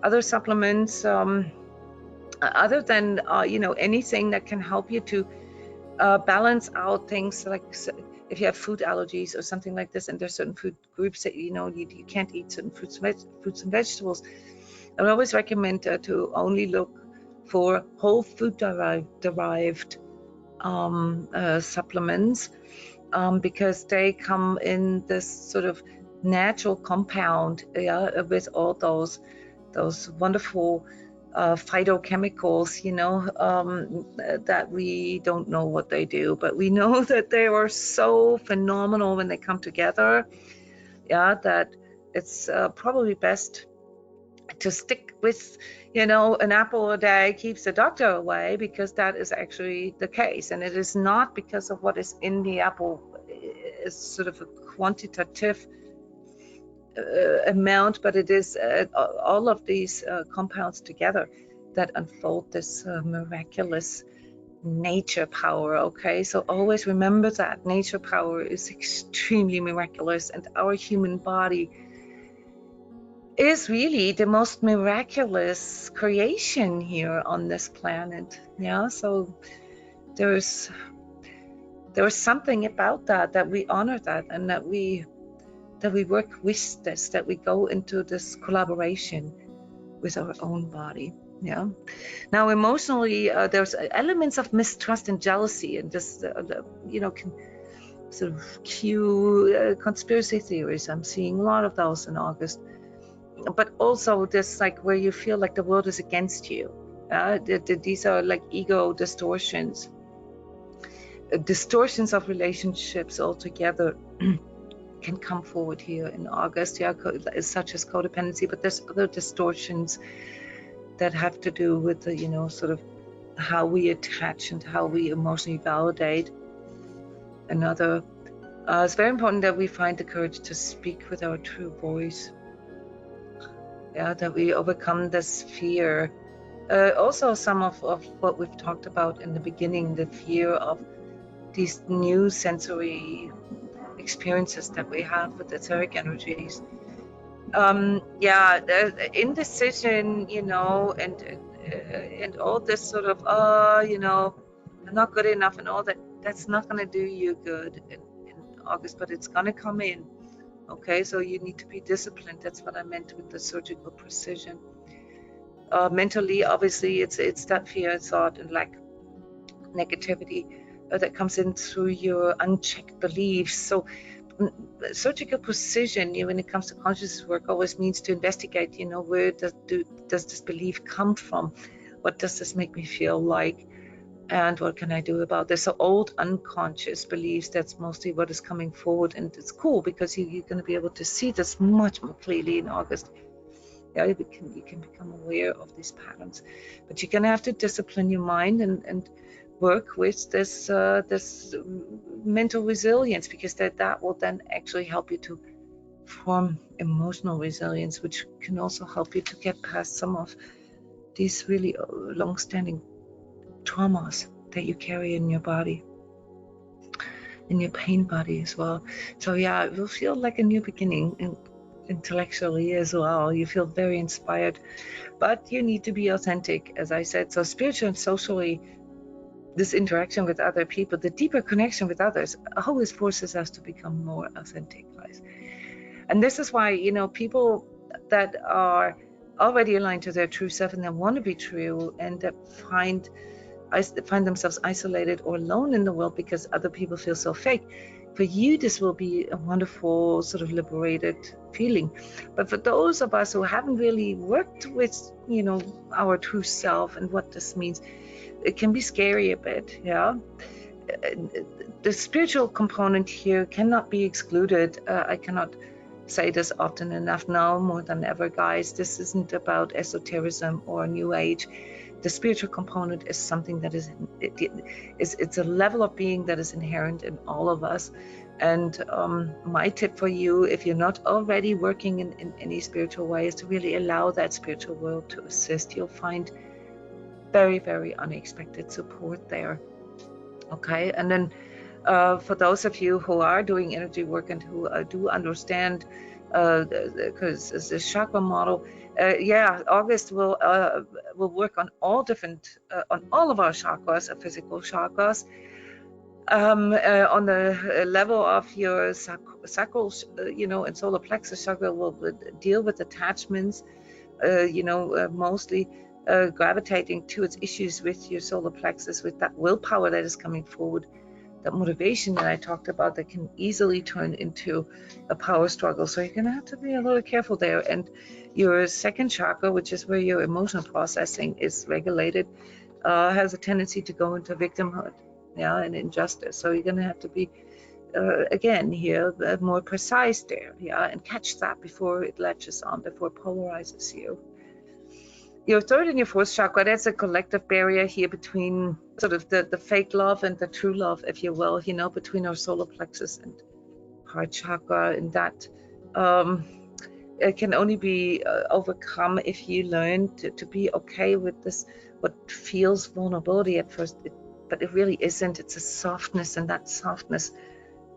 Other supplements, other than anything that can help you to balance out things, like if you have food allergies or something like this, and there's certain food groups that you can't eat certain fruits and vegetables, I would always recommend to only look for whole food derived supplements, because they come in this sort of natural compound, with all those wonderful phytochemicals, that we don't know what they do, but we know that they are so phenomenal when they come together. Yeah, that it's probably best to stick with, an apple a day keeps the doctor away, because that is actually the case. And it is not because of what is in the apple. It's sort of a quantitative amount, but it is all of these compounds together that unfold this miraculous nature power. Okay, so always remember that nature power is extremely miraculous, and our human body is really the most miraculous creation here on this planet. Yeah, so there's something about that we honor that, and that we work with this, that we go into this collaboration with our own body. Yeah. Now, emotionally, there's elements of mistrust and jealousy, and this, can sort of cue conspiracy theories. I'm seeing a lot of those in August. But also this, like, where you feel like the world is against you. These are like ego distortions of relationships altogether. Can come forward here in August, such as codependency, but there's other distortions that have to do with the, sort of how we attach and how we emotionally validate another. It's very important that we find the courage to speak with our true voice. Yeah, that we overcome this fear. Also, some of what we've talked about in the beginning, the fear of these new sensory experiences that we have with etheric energies. The indecision, and all this sort of, I'm not good enough and all that. That's not going to do you good in August, but it's going to come in. Okay, so you need to be disciplined. That's what I meant with the surgical precision. Mentally, obviously, it's that fear, thought, and like negativity that comes in through your unchecked beliefs. So surgical precision, when it comes to consciousness work, always means to investigate, where does this belief come from? What does this make me feel like? And what can I do about this? So old unconscious beliefs, that's mostly what is coming forward. And it's cool because you're going to be able to see this much more clearly in August. Yeah, you can become aware of these patterns. But you're going to have to discipline your mind and work with this mental resilience, because that will then actually help you to form emotional resilience, which can also help you to get past some of these really long-standing traumas that you carry in your body, in your pain body as well. So yeah, it will feel like a new beginning intellectually as well. You feel very inspired, but you need to be authentic, as I said. So spiritually and socially, this interaction with other people, the deeper connection with others, always forces us to become more authentic, guys. And this is why, people that are already aligned to their true self and they want to be true, and that find themselves isolated or alone in the world because other people feel so fake. For you, this will be a wonderful sort of liberated feeling. But for those of us who haven't really worked with, you know, our true self and what this means, it can be scary a bit, yeah. The spiritual component here cannot be excluded. I cannot say this often enough now, more than ever, guys. This isn't about esotericism or New Age. The spiritual component is something that it's a level of being that is inherent in all of us. And my tip for you, if you're not already working in any spiritual way, is to really allow that spiritual world to assist. You'll find very, very unexpected support there. Okay, and then for those of you who are doing energy work and who do understand, because it's a chakra model, yeah, August will work on all different, on all of our chakras, physical chakras. On the level of your sacral, you know, and solar plexus chakra will deal with attachments, you know, mostly gravitating to its issues with your solar plexus, with that willpower that is coming forward, that motivation that I talked about that can easily turn into a power struggle. So you're going to have to be a little careful there. And your second chakra, which is where your emotional processing is regulated, has a tendency to go into victimhood, yeah, and injustice. So you're going to have to be, again, here, more precise there, yeah, and catch that before it latches on, before it polarizes you. Your third and your fourth chakra, that's a collective barrier here between sort of the fake love and the true love, if you will, you know, between our solar plexus and heart chakra. And that it can only be overcome if you learn to be okay with this, what feels vulnerability at first, but it really isn't. It's a softness, and that softness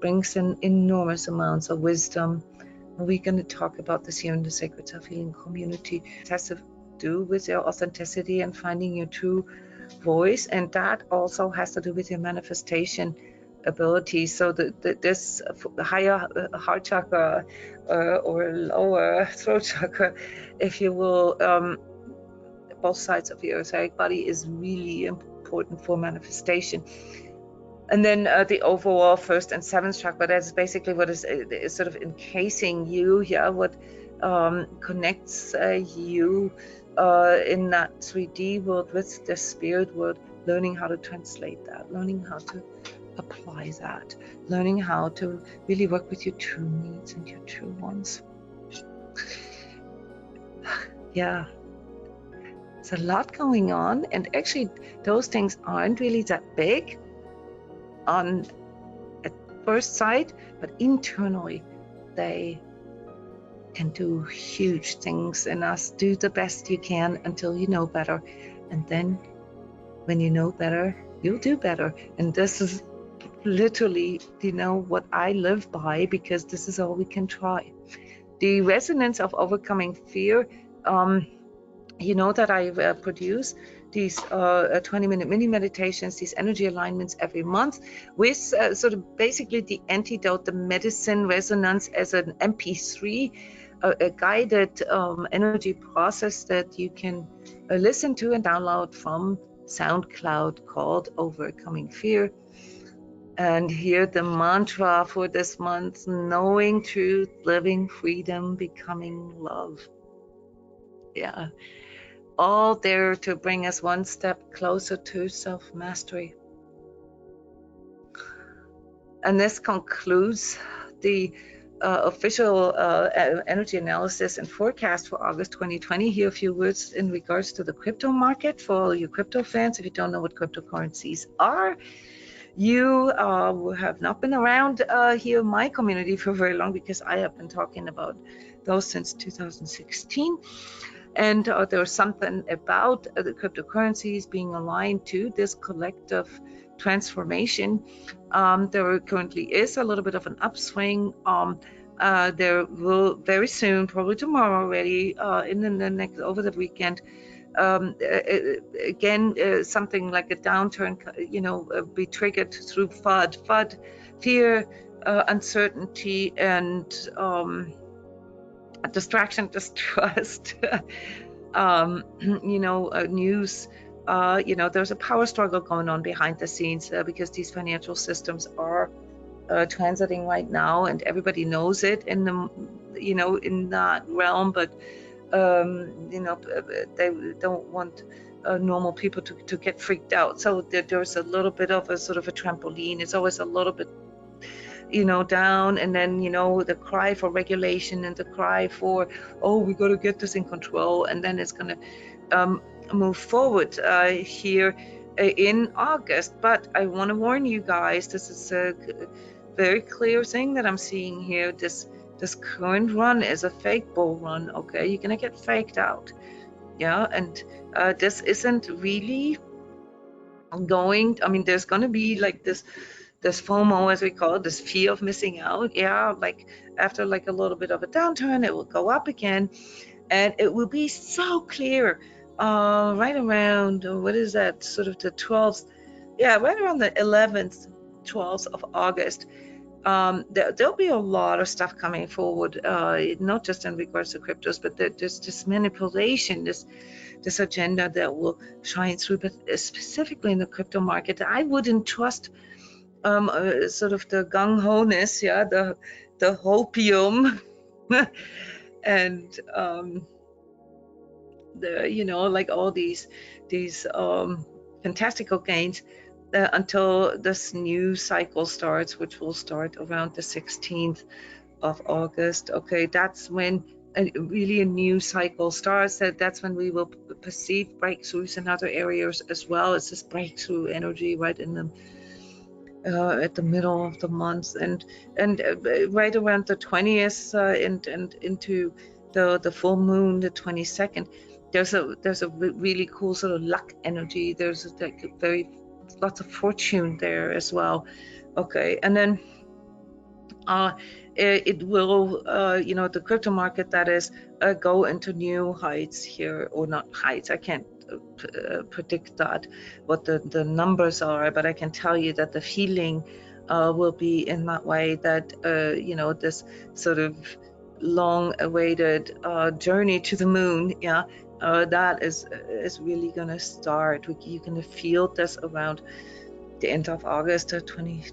brings in enormous amounts of wisdom. And we're going to talk about this here in the Sacred Self-Healing Community. It has to do with your authenticity and finding your true voice, and that also has to do with your manifestation ability. So this higher heart chakra or lower throat chakra, if you will, both sides of your etheric body, is really important for manifestation. And then the overall first and seventh chakra, that's basically what is sort of encasing you, yeah, what connects you in that 3D world with the spirit world, learning how to translate that, learning how to apply that, learning how to really work with your true needs and your true wants. Yeah, there's a lot going on, and actually those things aren't really that big on at first sight, but internally they can do huge things in us. Do the best you can until you know better, and then when you know better, you'll do better. And this is literally, you know, what I live by, because this is all we can try. The resonance of overcoming fear, you know that I produce these 20-minute mini meditations, these energy alignments every month with sort of basically the antidote, the medicine resonance as an MP3, a guided energy process that you can listen to and download from SoundCloud called Overcoming Fear. And here the mantra for this month: knowing truth, living freedom, becoming love. Yeah. All there to bring us one step closer to self-mastery. And this concludes the official energy analysis and forecast for August 2020. Here a few words in regards to the crypto market for all you crypto fans. If you don't know what cryptocurrencies are, you have not been around here in my community for very long, because I have been talking about those since 2016. And there's something about the cryptocurrencies being aligned to this collective transformation. There currently is a little bit of an upswing. There will very soon, probably tomorrow already, in the next, over the weekend, again, something like a downturn, you know, be triggered through FUD, fear, uncertainty, and distraction, distrust. news. There's a power struggle going on behind the scenes because these financial systems are transiting right now, and everybody knows it in that realm. But they don't want normal people to get freaked out. So there's a little bit of a sort of a trampoline. It's always a little bit down, and then the cry for regulation and the cry for, oh, we got to get this in control, and then it's going to move forward here in August. But I want to warn you guys, this is a very clear thing that I'm seeing here. This current run is a fake bull run. Okay, you're gonna get faked out. Yeah, and this isn't really going. I mean, there's gonna be like this FOMO, as we call it, this fear of missing out. Yeah, like after like a little bit of a downturn, it will go up again, and it will be so clear right around, what is that, sort of the 12th, yeah, right around the 11th, 12th of August. There'll be a lot of stuff coming forward, not just in regards to cryptos, but there's this manipulation, this agenda that will shine through, but specifically in the crypto market. I wouldn't trust sort of the gung-ho-ness, yeah, the hopium, and like all these fantastical gains until this new cycle starts, which will start around the 16th of August. Okay, that's when really a new cycle starts. That's when we will perceive breakthroughs in other areas as well. It's this breakthrough energy right in the at the middle of the month, and right around the 20th and into the full moon, the 22nd. There's a really cool sort of luck energy. There's like lots of fortune there as well. Okay, and then it will, the crypto market, that is, go into new heights here, or not heights. I can't predict that, what the numbers are, but I can tell you that the feeling will be in that way, that this sort of long-awaited journey to the moon, yeah, that is really gonna start. You're gonna feel this around the end of August, 23rd,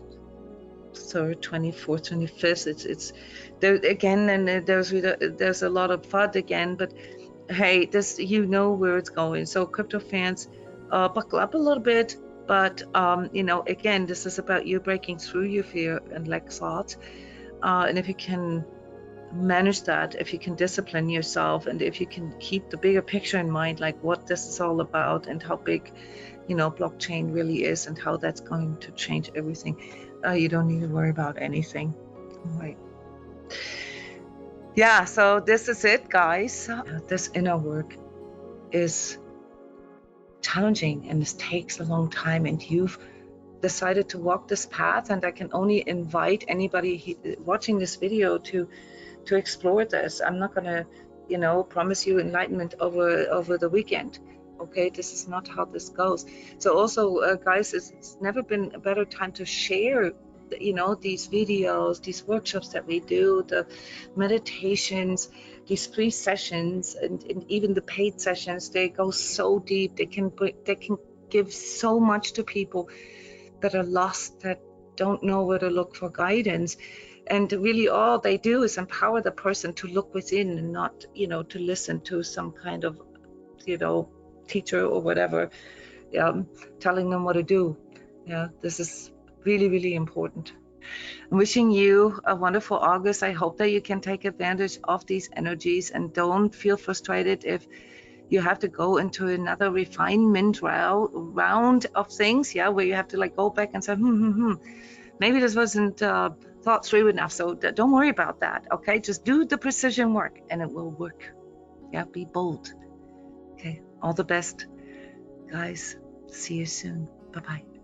24th, 25th. It's there again, and there's a lot of FUD again, but hey, this, where it's going. So crypto fans, buckle up a little bit. But again, this is about you breaking through your fear and lack thoughts, and if you can manage that, if you can discipline yourself, and if you can keep the bigger picture in mind, like what this is all about and how big blockchain really is and how that's going to change everything, you don't need to worry about anything. All right. Yeah, so this is it, guys. This inner work is challenging, and this takes a long time, and you've decided to walk this path, and I can only invite anybody watching this video to explore this. I'm not gonna promise you enlightenment over the weekend. Okay, this is not how this goes. So also, guys, it's never been a better time to share these videos, these workshops that we do, the meditations, these free sessions, and even the paid sessions. They go so deep. They can give so much to people that are lost, that don't know where to look for guidance. And really all they do is empower the person to look within, and not to listen to some kind of teacher or whatever telling them what to do. Yeah, this is really, really important. I'm wishing you a wonderful August. I hope that you can take advantage of these energies, and don't feel frustrated if you have to go into another refinement round of things, where you have to like go back and say, maybe this wasn't thought through enough. So don't worry about that. Okay, just do the precision work and it will work. Yeah, be bold. Okay, all the best, guys. See you soon. Bye-bye.